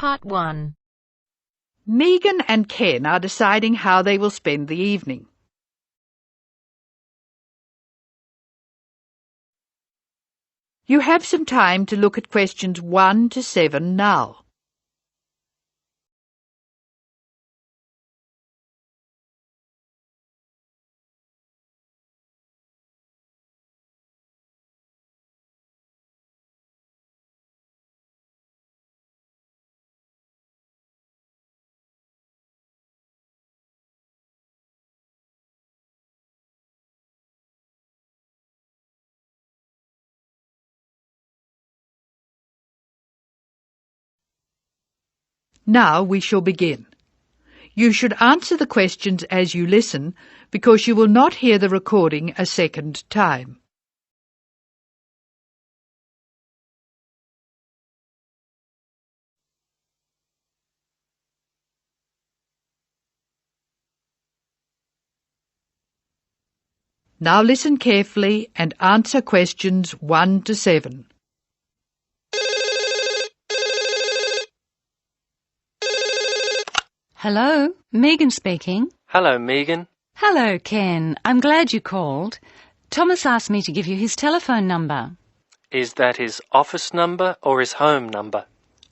Part 1. Megan and Ken are deciding how they will spend the evening. You have some time to look at questions 1 to 7 now. Now we shall begin. You should answer the questions as you listen, because you will not hear the recording a second time. Now listen carefully and answer questions 1 to 7. Hello, Megan speaking. Hello, Megan. Hello, Ken. I'm glad you called. Thomas asked me to give you his telephone number. Is that his office number or his home number?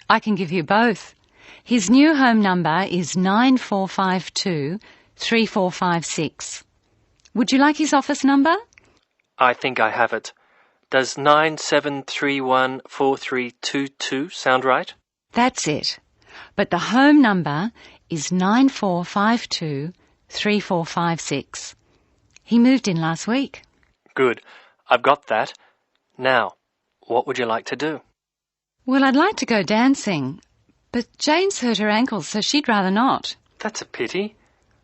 I can give you both. His new home number is 9452-3456. Would you like his office number? I think I have it. Does 97314322 sound right? That's it. But the home number is 9452-3456. He moved in last week. Good. I've got that. Now, what would you like to do? Well, I'd like to go dancing, but Jane's hurt her ankle, so she'd rather not. That's a pity.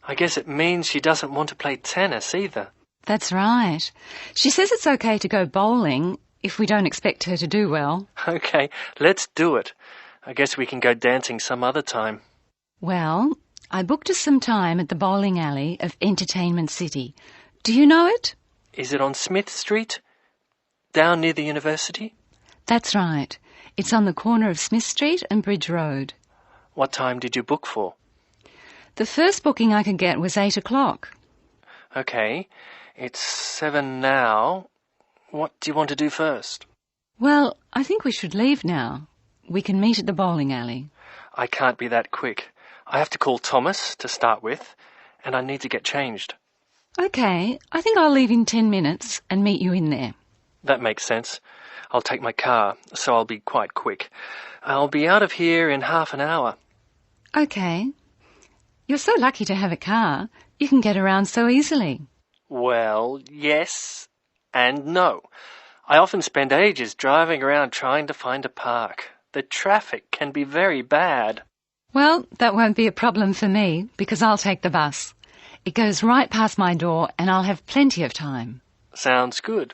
I guess it means she doesn't want to play tennis either. That's right. She says it's okay to go bowling if we don't expect her to do well. Okay, let's do it. I guess we can go dancing some other time. Well, I booked us some time at the bowling alley of Entertainment City. Do you know it? Is it on Smith Street? Down near the university? That's right. It's on the corner of Smith Street and Bridge Road. What time did you book for? The first booking I could get was 8 o'clock. Okay, it's 7 now. What do you want to do first? Well, I think we should leave now. We can meet at the bowling alley. I can't be that quick. I have to call Thomas to start with, and I need to get changed. Okay, I think I'll leave in 10 minutes and meet you in there. That makes sense. I'll take my car, so I'll be quite quick. I'll be out of here in half an hour. Okay. You're so lucky to have a car. You can get around so easily. Well, yes and no. I often spend ages driving around trying to find a park. The traffic can be very bad. Well, that won't be a problem for me because I'll take the bus. It goes right past my door and I'll have plenty of time. Sounds good.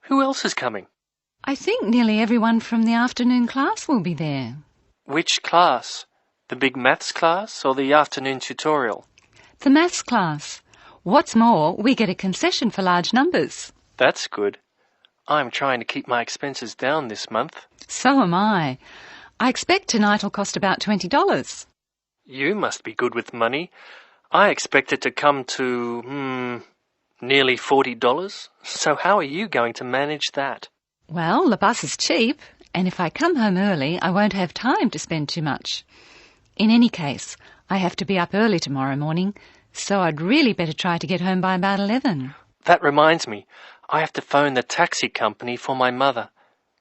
Who else is coming? I think nearly everyone from the afternoon class will be there. Which class? The big maths class or the afternoon tutorial? The maths class. What's more, we get a concession for large numbers. That's good. I'm trying to keep my expenses down this month. So am I. I expect tonight will cost about $20. You must be good with money. I expect it to come to, nearly $40. So how are you going to manage that? Well, the bus is cheap, and if I come home early, I won't have time to spend too much. In any case, I have to be up early tomorrow morning, so I'd really better try to get home by about 11. That reminds me, I have to phone the taxi company for my mother.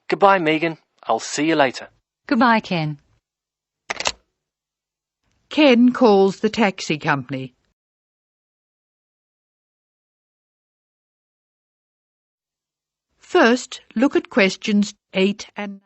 Goodbye, Megan. I'll see you later. Goodbye, Ken. Ken calls the taxi company. First, look at questions 8 and 9.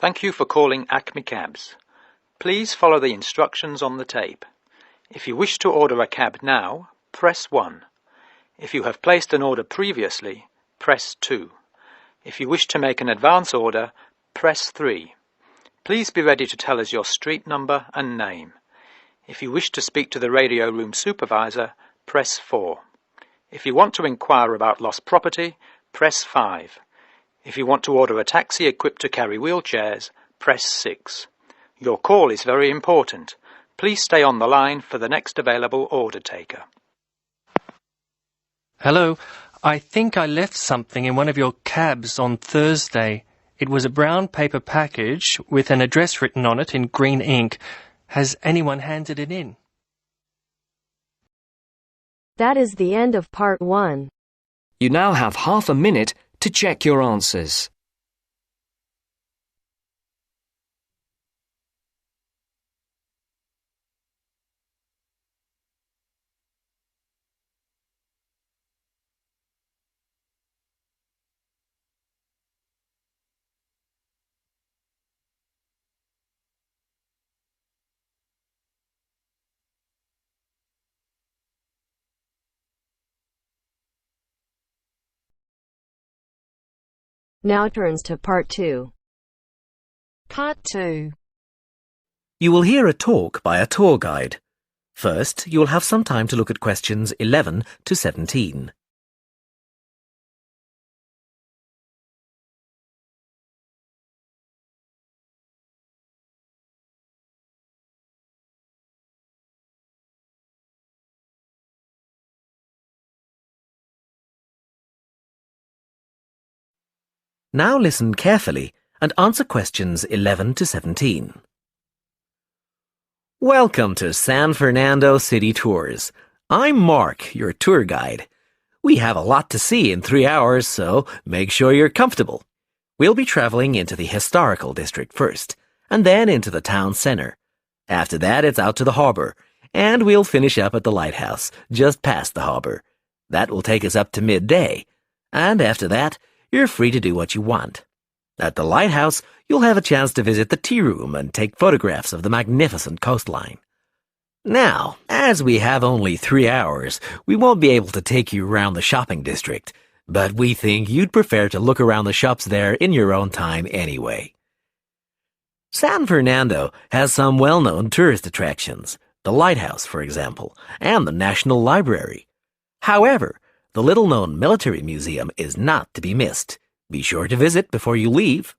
Thank you for calling Acme Cabs. Please follow the instructions on the tape. If you wish to order a cab now, press 1. If you have placed an order previously, press 2. If you wish to make an advance order, press 3. Please be ready to tell us your street number and name. If you wish to speak to the radio room supervisor, press 4. If you want to inquire about lost property, press 5. If you want to order a taxi equipped to carry wheelchairs, press 6. Your call is very important. Please stay on the line for the next available order taker. Hello, I think I left something in one of your cabs on Thursday. It was a brown paper package with an address written on it in green ink. Has anyone handed it in? That is the end of part 1. You now have half a minute to check your answers. Now turns to part 2. Part 2. You will hear a talk by a tour guide. First, you will have some time to look at questions 11 to 17. Now listen carefully and answer questions 11 to 17. Welcome to San Fernando City Tours. I'm Mark, your tour guide. We have a lot to see in 3 hours, so make sure you're comfortable. We'll be traveling into the historical district first, and then into the town center. After that, it's out to the harbor, and we'll finish up at the lighthouse, just past the harbor. That will take us up to midday, and after that, you're free to do what you want. At the lighthouse, you'll have a chance to visit the tea room and take photographs of the magnificent coastline. Now, as we have only 3 hours, we won't be able to take you around the shopping district, but we think you'd prefer to look around the shops there in your own time anyway. San Fernando has some well-known tourist attractions, the lighthouse, for example, and the National Library. However, the little-known military museum is not to be missed. Be sure to visit before you leave.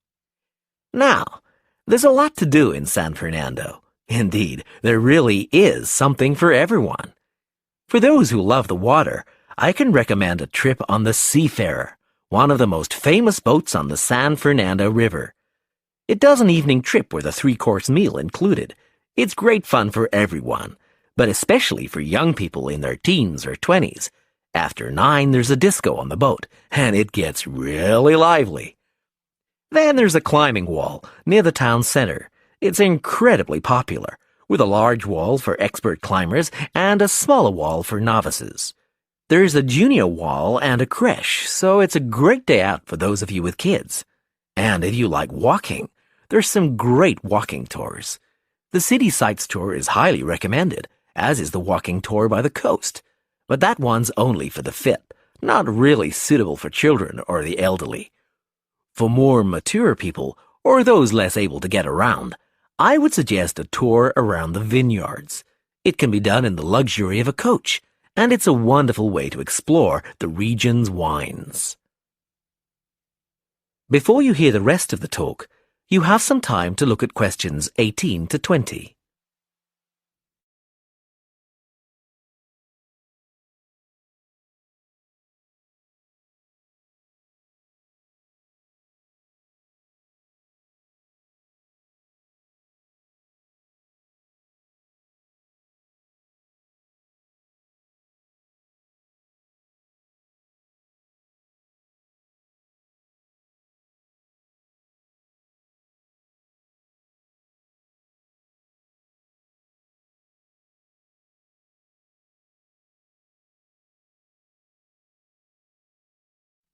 Now, there's a lot to do in San Fernando. Indeed, there really is something for everyone. For those who love the water, I can recommend a trip on the Seafarer, one of the most famous boats on the San Fernando River. It does an evening trip with a 3-course meal included. It's great fun for everyone, but especially for young people in their teens or 20s. After 9, there's a disco on the boat, and it gets really lively. Then there's a climbing wall near the town center. It's incredibly popular, with a large wall for expert climbers and a smaller wall for novices. There's a junior wall and a creche, so it's a great day out for those of you with kids. And if you like walking, there's some great walking tours. The City Sights tour is highly recommended, as is the walking tour by the coast. But that one's only for the fit, not really suitable for children or the elderly. For more mature people, or those less able to get around, I would suggest a tour around the vineyards. It can be done in the luxury of a coach, and it's a wonderful way to explore the region's wines. Before you hear the rest of the talk, you have some time to look at questions 18 to 20.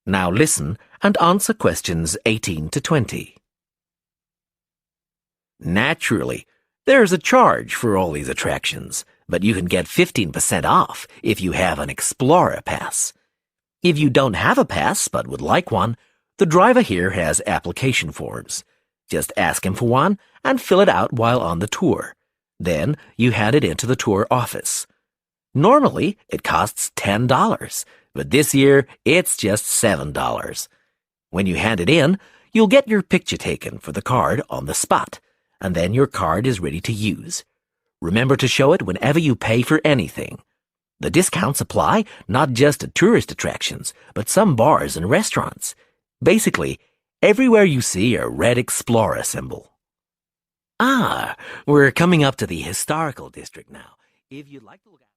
Now listen and answer questions 18 to 20. Naturally, there's a charge for all these attractions, but you can get 15% off if you have an Explorer Pass. If you don't have a pass but would like one, the driver here has application forms. Just ask him for one and fill it out while on the tour. Then you hand it into the tour office. Normally, it costs $10, but this year it's just $7. When you hand it in, you'll get your picture taken for the card on the spot, and then your card is ready to use. Remember to show it whenever you pay for anything. The discounts apply not just to tourist attractions, but some bars and restaurants. Basically, everywhere you see a red Explorer symbol. Ah, we're coming up to the historical district now. If you'd like to look at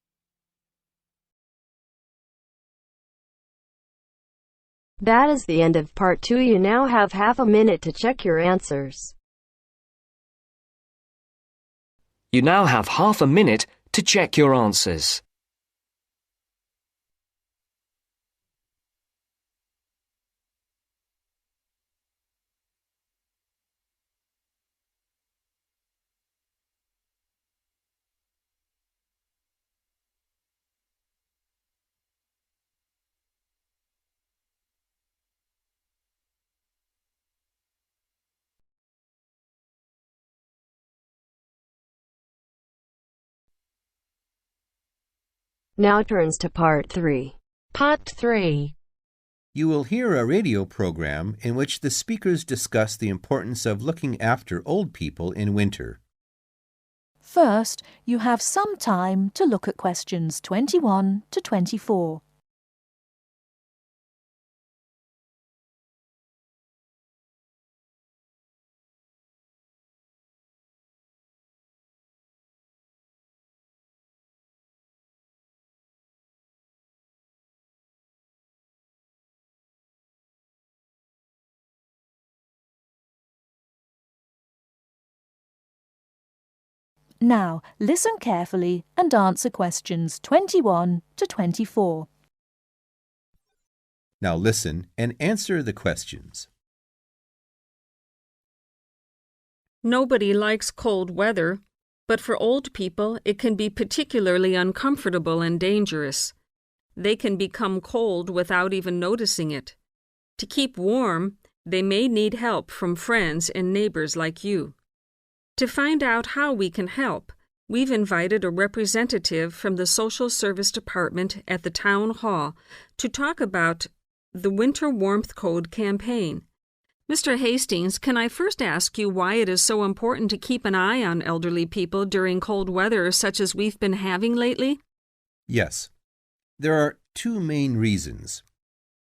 That is the end of part 2. You now have half a minute to check your answers. You now have half a minute to check your answers. Now turns to part 3. Part 3. You will hear a radio program in which the speakers discuss the importance of looking after old people in winter. First, you have some time to look at questions 21 to 24. Now, listen carefully and answer questions 21 to 24. Now listen and answer the questions. Nobody likes cold weather, but for old people it can be particularly uncomfortable and dangerous. They can become cold without even noticing it. To keep warm, they may need help from friends and neighbors like you. To find out how we can help, we've invited a representative from the Social Service Department at the Town Hall to talk about the Winter Warmth Code campaign. Mr. Hastings, can I first ask you why it is so important to keep an eye on elderly people during cold weather such as we've been having lately? Yes. There are two main reasons.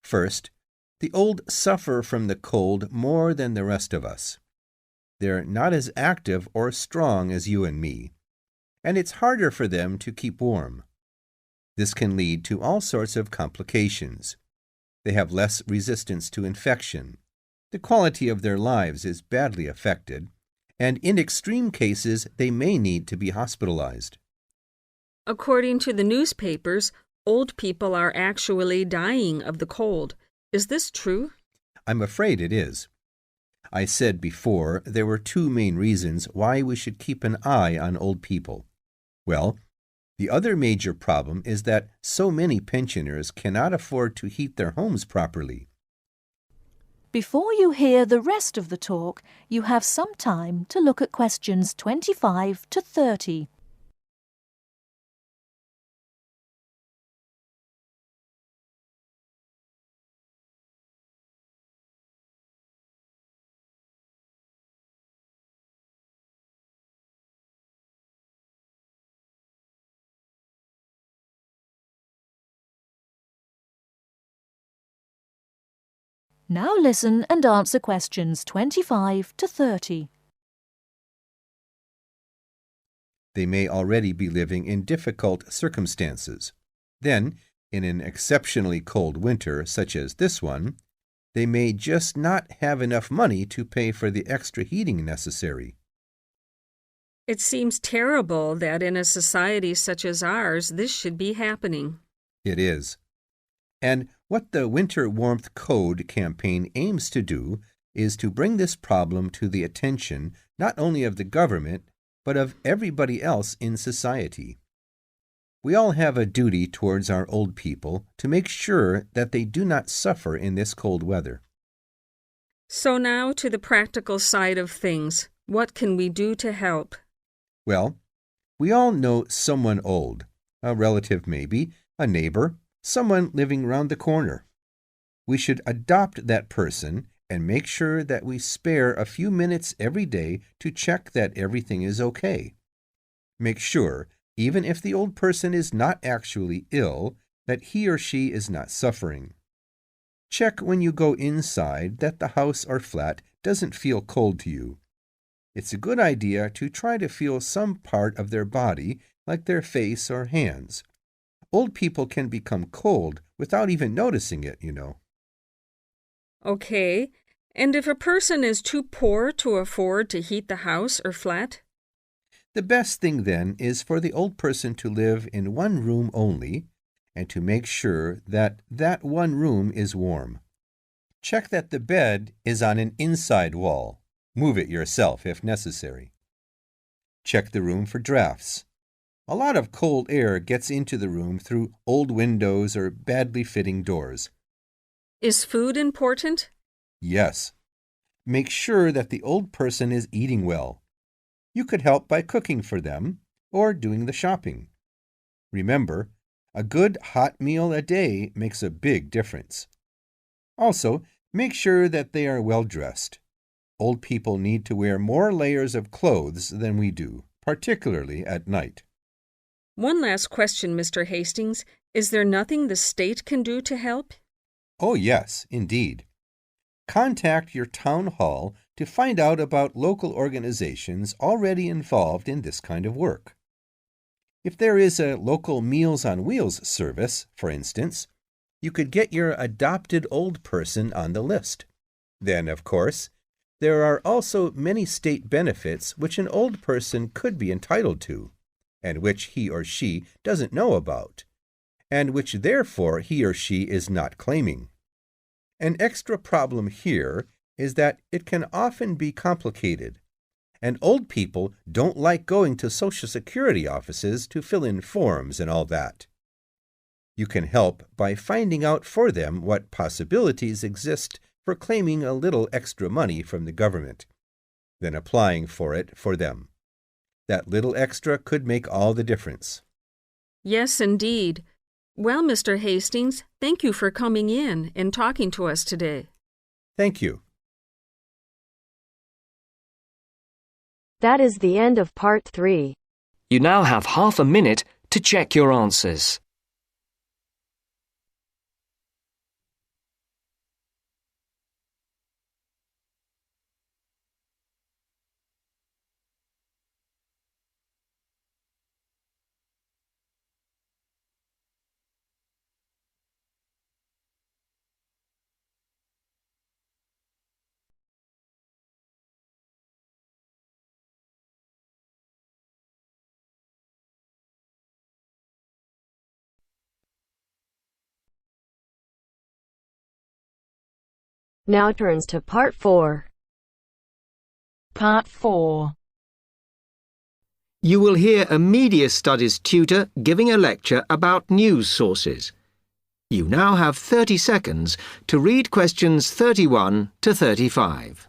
First, the old suffer from the cold more than the rest of us. They're not as active or strong as you and me, and it's harder for them to keep warm. This can lead to all sorts of complications. They have less resistance to infection. The quality of their lives is badly affected, and in extreme cases, they may need to be hospitalized. According to the newspapers, old people are actually dying of the cold. Is this true? I'm afraid it is. I said before there were two main reasons why we should keep an eye on old people. Well, the other major problem is that so many pensioners cannot afford to heat their homes properly. Before you hear the rest of the talk, you have some time to look at questions 25 to 30. Now listen and answer questions 25 to 30. They may already be living in difficult circumstances. Then, in an exceptionally cold winter such as this one, they may just not have enough money to pay for the extra heating necessary. It seems terrible that in a society such as ours, this should be happening. It is. And what the Winter Warmth Code campaign aims to do is to bring this problem to the attention not only of the government, but of everybody else in society. We all have a duty towards our old people to make sure that they do not suffer in this cold weather. So now to the practical side of things. What can we do to help? Well, we all know someone old, a relative maybe, a neighbor, someone living round the corner. We should adopt that person and make sure that we spare a few minutes every day to check that everything is okay. Make sure, even if the old person is not actually ill, that he or she is not suffering. Check when you go inside that the house or flat doesn't feel cold to you. It's a good idea to try to feel some part of their body, like their face or hands. Old people can become cold without even noticing it, you know. Okay. And if a person is too poor to afford to heat the house or flat? The best thing then is for the old person to live in one room only and to make sure that that one room is warm. Check that the bed is on an inside wall. Move it yourself if necessary. Check the room for drafts. A lot of cold air gets into the room through old windows or badly fitting doors. Is food important? Yes. Make sure that the old person is eating well. You could help by cooking for them or doing the shopping. Remember, a good hot meal a day makes a big difference. Also, make sure that they are well dressed. Old people need to wear more layers of clothes than we do, particularly at night. One last question, Mr. Hastings. Is there nothing the state can do to help? Oh, yes, indeed. Contact your town hall to find out about local organizations already involved in this kind of work. If there is a local Meals on Wheels service, for instance, you could get your adopted old person on the list. Then, of course, there are also many state benefits which an old person could be entitled to, and which he or she doesn't know about, and which therefore he or she is not claiming. An extra problem here is that it can often be complicated, and old people don't like going to Social Security offices to fill in forms and all that. You can help by finding out for them what possibilities exist for claiming a little extra money from the government, then applying for it for them. That little extra could make all the difference. Yes, indeed. Well, Mr. Hastings, thank you for coming in and talking to us today. Thank you. That is the end of part 3. You now have half a minute to check your answers. Now turns to part 4. Part 4. You will hear a media studies tutor giving a lecture about news sources. You now have 30 seconds to read questions 31 to 35.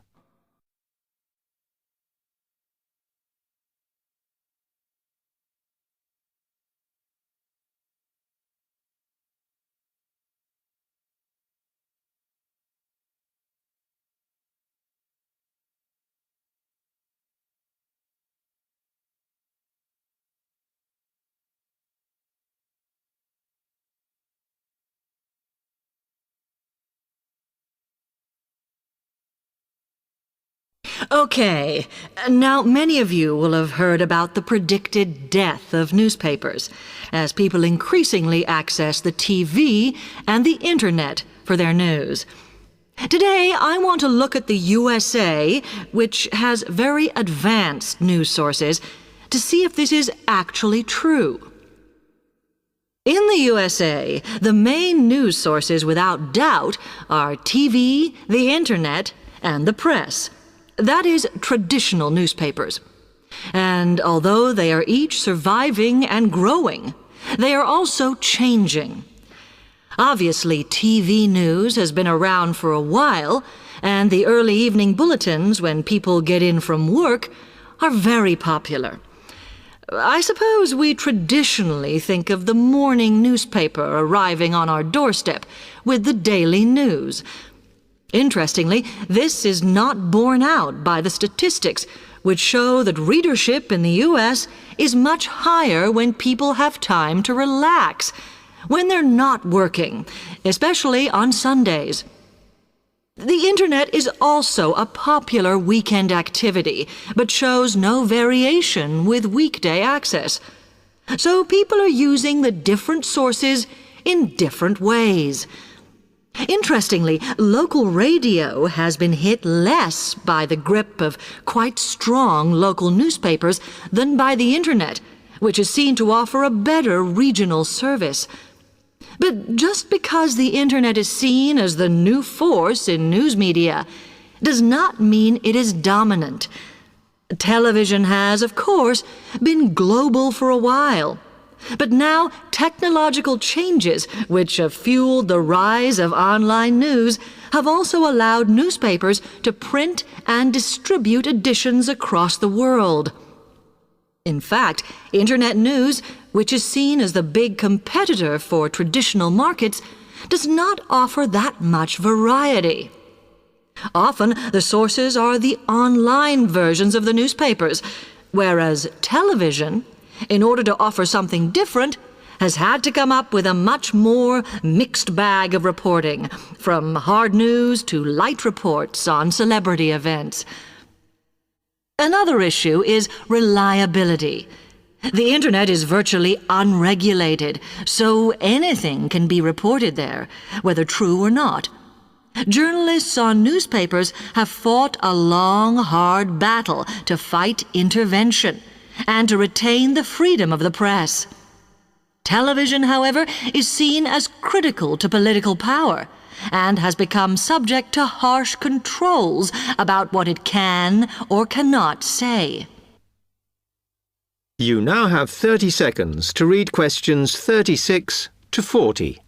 Okay, now many of you will have heard about the predicted death of newspapers as people increasingly access the TV and the Internet for their news. Today, I want to look at the USA, which has very advanced news sources, to see if this is actually true. In the USA, the main news sources without doubt are TV, the Internet, and the press. That is, traditional newspapers. And although they are each surviving and growing, they are also changing. Obviously, TV news has been around for a while, and the early evening bulletins when people get in from work are very popular. I suppose we traditionally think of the morning newspaper arriving on our doorstep with the daily news. Interestingly, this is not borne out by the statistics, which show that readership in the U.S. is much higher when people have time to relax, when they're not working, especially on Sundays. The Internet is also a popular weekend activity, but shows no variation with weekday access. So people are using the different sources in different ways. Interestingly, local radio has been hit less by the grip of quite strong local newspapers than by the Internet, which is seen to offer a better regional service. But just because the Internet is seen as the new force in news media does not mean it is dominant. Television has, of course, been global for a while. But now technological changes, which have fueled the rise of online news, have also allowed newspapers to print and distribute editions across the world. In fact, Internet news, which is seen as the big competitor for traditional markets, does not offer that much variety. Often, the sources are the online versions of the newspapers, whereas television, in order to offer something different, has had to come up with a much more mixed bag of reporting, from hard news to light reports on celebrity events. Another issue is reliability. The Internet is virtually unregulated, so anything can be reported there, whether true or not. Journalists on newspapers have fought a long, hard battle to fight intervention and to retain the freedom of the press. Television, however, is seen as critical to political power and has become subject to harsh controls about what it can or cannot say. You now have 30 seconds to read questions 36 to 40.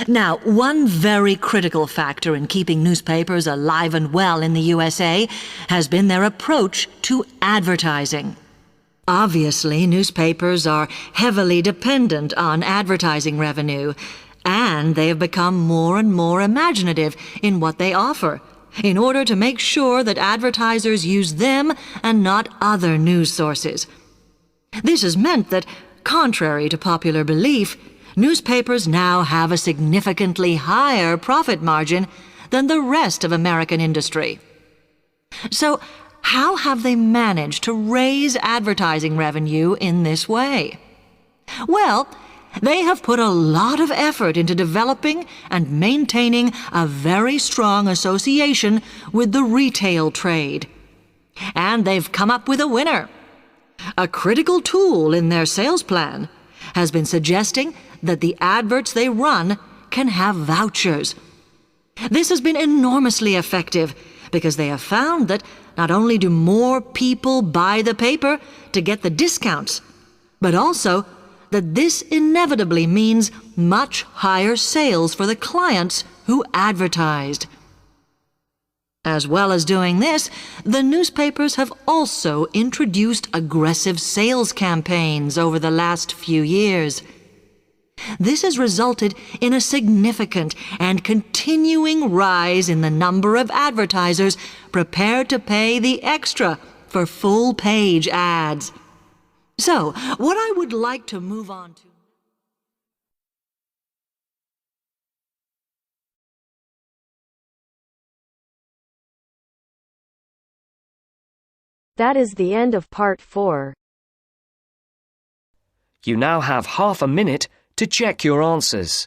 Now, one very critical factor in keeping newspapers alive and well in the USA has been their approach to advertising. Obviously, newspapers are heavily dependent on advertising revenue, and they have become more and more imaginative in what they offer, in order to make sure that advertisers use them and not other news sources. This has meant that, contrary to popular belief, newspapers now have a significantly higher profit margin than the rest of American industry. So, how have they managed to raise advertising revenue in this way? Well, they have put a lot of effort into developing and maintaining a very strong association with the retail trade. And they've come up with a winner. A critical tool in their sales plan has been suggesting that the adverts they run can have vouchers. This has been enormously effective because they have found that not only do more people buy the paper to get the discounts, but also that this inevitably means much higher sales for the clients who advertised. As well as doing this, the newspapers have also introduced aggressive sales campaigns over the last few years. This has resulted in a significant and continuing rise in the number of advertisers prepared to pay the extra for full-page ads. So, what I would like to move on to That is the end of part 4. You now have half a minute to check your answers.